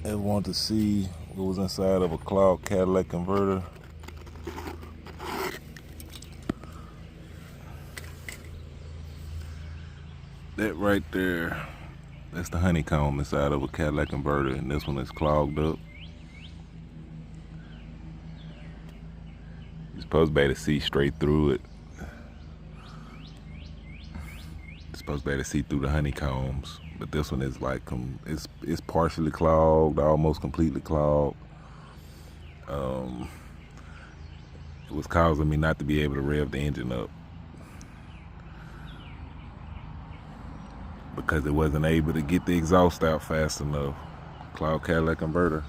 and want to see what was inside of a clogged Catalytic converter, that right there, that's the honeycomb inside of a Catalytic converter, and this one is clogged up. You're supposed to be able to see straight through it. You're supposed to be able to see through the honeycombs, but this one is like it's partially clogged, almost completely clogged. It was causing me not to be able to rev the engine up because it wasn't able to get the exhaust out fast enough. Clogged Catalytic converter.